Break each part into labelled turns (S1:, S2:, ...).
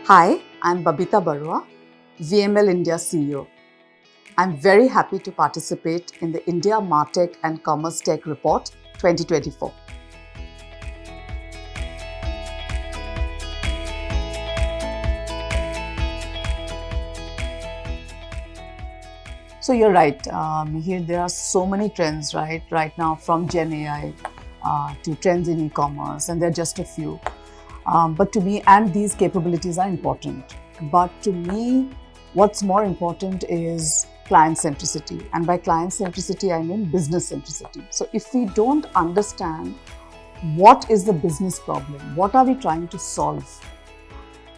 S1: Hi, I'm Babita Baruah, VML India CEO. I'm very happy to participate in the India MarTech and CommerceTech Report 2024. So you're right, here there are so many trends, right now from Gen AI to trends in e-commerce, and they're just a few. But to me, and these capabilities are important. But to me, what's more important is client centricity. And by client centricity, I mean business centricity. So if we don't understand what is the business problem, what are we trying to solve,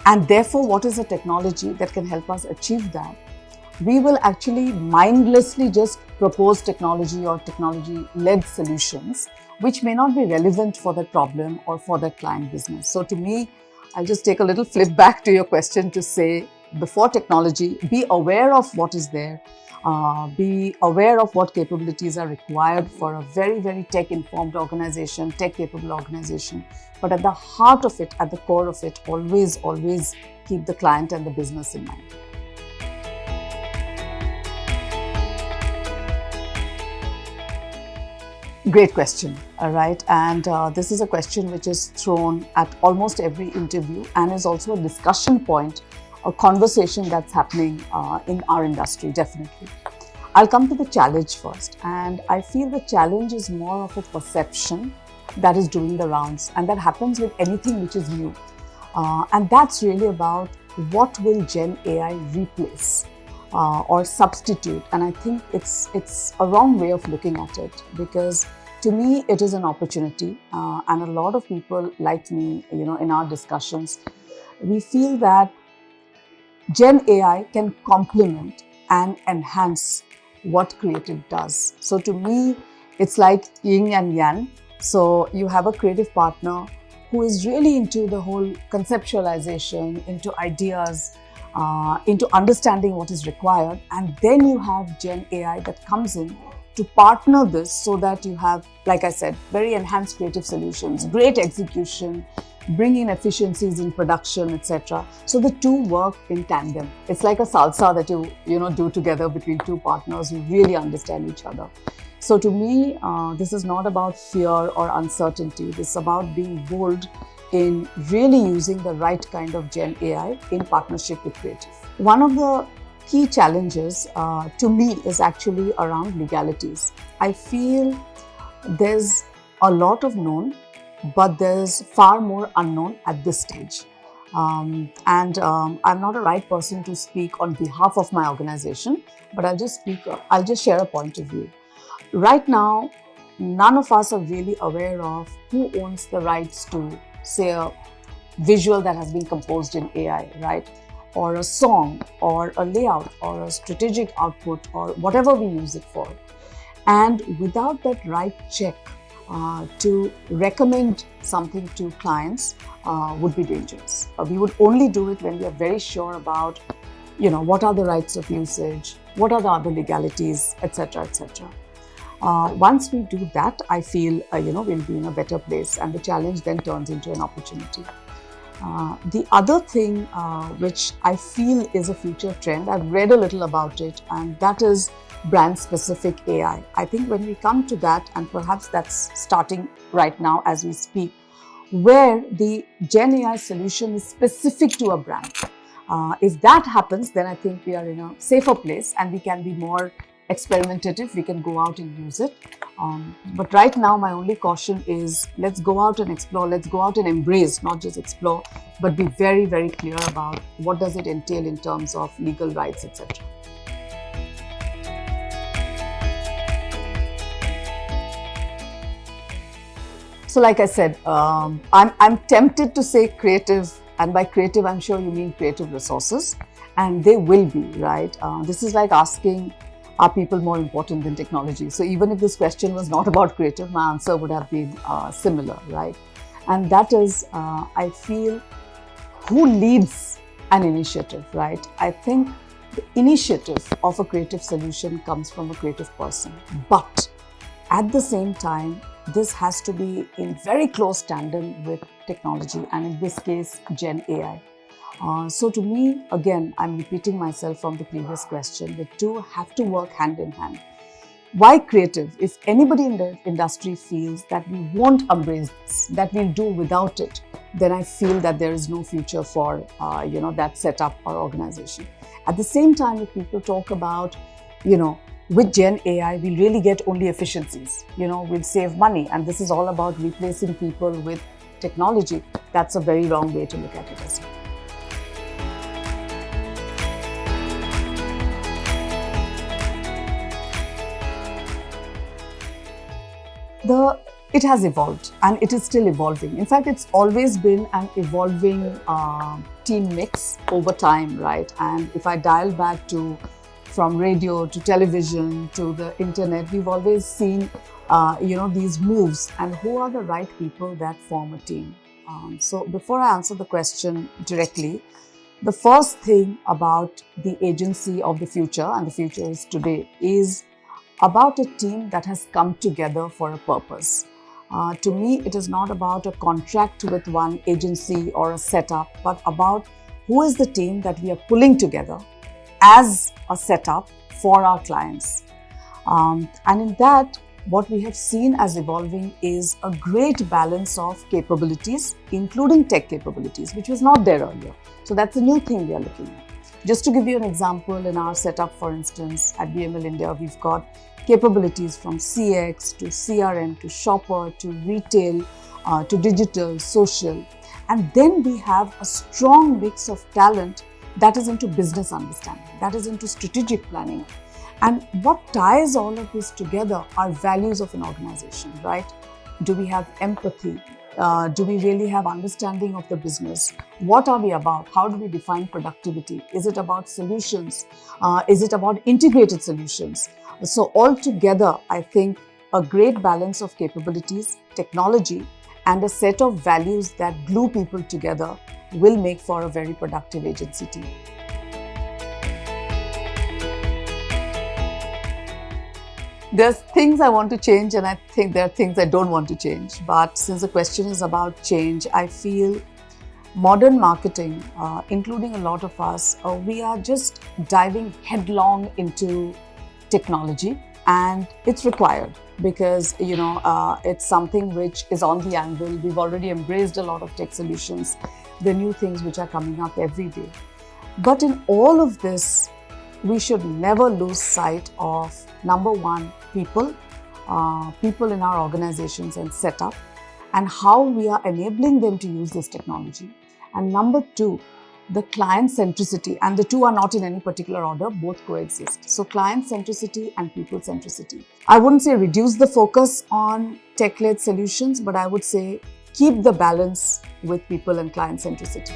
S1: and therefore what is the technology that can help us achieve that, we will actually mindlessly just propose technology or technology-led solutions which may not be relevant for that problem or for that client business. So to me, I'll just take a little flip back to your question to say, before technology, be aware of what is there, be aware of what capabilities are required for a very, very tech-informed organization, tech-capable organization. But at the heart of it, at the core of it, always keep the client and the business in mind. Great question, all right. And this is a question which is thrown at almost every interview and is also a discussion point, a conversation that's happening in our industry, definitely. I'll come to the challenge first. And I feel the challenge is more of a perception that is doing the rounds, and that happens with anything which is new. And that's really about what will Gen AI replace or substitute. And I think it's a wrong way of looking at it, because to me, it is an opportunity. And a lot of people like me, in our discussions, we feel that Gen AI can complement and enhance what creative does. So to me, it's like yin and yang. So you have a creative partner who is really into the whole conceptualization, into ideas, into understanding what is required. And then you have Gen AI that comes in to partner this so that you have, like I said, very enhanced creative solutions, great execution, bring in efficiencies in production, etc. So the two work in tandem. It's like a salsa that you do together between two partners who really understand each other. So to me, this is not about fear or uncertainty. This is about being bold in really using the right kind of Gen AI in partnership with creative. One of the key challenges to me is actually around legalities. I feel there's a lot of known, but there's far more unknown at this stage. I'm not a right person to speak on behalf of my organization, but I'll just share a point of view. Right now, none of us are really aware of who owns the rights to, say, a visual that has been composed in AI, right? Or a song, or a layout, or a strategic output, or whatever we use it for. And without that right check to recommend something to clients would be dangerous. We would only do it when we are very sure about, what are the rights of usage, what are the other legalities, etc., etc. Once we do that, I feel, we'll be in a better place, and the challenge then turns into an opportunity. The other thing which I feel is a future trend, I've read a little about it, and that is brand-specific AI. I think when we come to that, and perhaps that's starting right now as we speak, where the Gen AI solution is specific to a brand. If that happens, then I think we are in a safer place and we can be more experimentative, we can go out and use it. But right now, my only caution is, let's go out and explore, let's go out and embrace, not just explore, but be very, very clear about what does it entail in terms of legal rights, etc. So like I said, I'm tempted to say creative, and by creative, I'm sure you mean creative resources, and they will be, right? This is like asking, are people more important than technology? So even if this question was not about creative, my answer would have been similar, right? And that is, I feel, who leads an initiative, right? I think the initiative of a creative solution comes from a creative person. But at the same time, this has to be in very close tandem with technology, and in this case, Gen AI. So to me, again, I'm repeating myself from the previous question, the two have to work hand in hand. Why creative? If anybody in the industry feels that we won't embrace this, that we'll do without it, then I feel that there is no future for that setup or organization. At the same time, if people talk about, with Gen AI, we really get only efficiencies. We'll save money, and this is all about replacing people with technology. That's a very wrong way to look at it as well. It has evolved and it is still evolving. In fact, it's always been an evolving team mix over time, right? And if I dial back from radio to television to the internet, we've always seen, these moves and who are the right people that form a team. So before I answer the question directly, the first thing about the agency of the future, and the future is today, is about a team that has come together for a purpose. To me, it is not about a contract with one agency or a setup, but about who is the team that we are pulling together as a setup for our clients. And in that, what we have seen as evolving is a great balance of capabilities, including tech capabilities, which was not there earlier. So that's a new thing we are looking at. Just to give you an example, in our setup, for instance, at BML India, we've got capabilities from CX to CRM to shopper to retail to digital, social. And then we have a strong mix of talent that is into business understanding, that is into strategic planning. And what ties all of this together are values of an organization, right? Do we have empathy? Do we really have understanding of the business? What are we about? How do we define productivity? Is it about solutions? Is it about integrated solutions? So altogether, I think a great balance of capabilities, technology, and a set of values that glue people together will make for a very productive agency team. There's things I want to change, and I think there are things I don't want to change. But since the question is about change, I feel modern marketing, including a lot of us, we are just diving headlong into technology, and it's required because it's something which is on the anvil. We've already embraced a lot of tech solutions. There are new things which are coming up every day. But in all of this, we should never lose sight of, number one, people in our organizations and setup, and how we are enabling them to use this technology. And number two, the client centricity, and the two are not in any particular order, both coexist. So client centricity and people centricity. I wouldn't say reduce the focus on tech-led solutions, but I would say keep the balance with people and client centricity.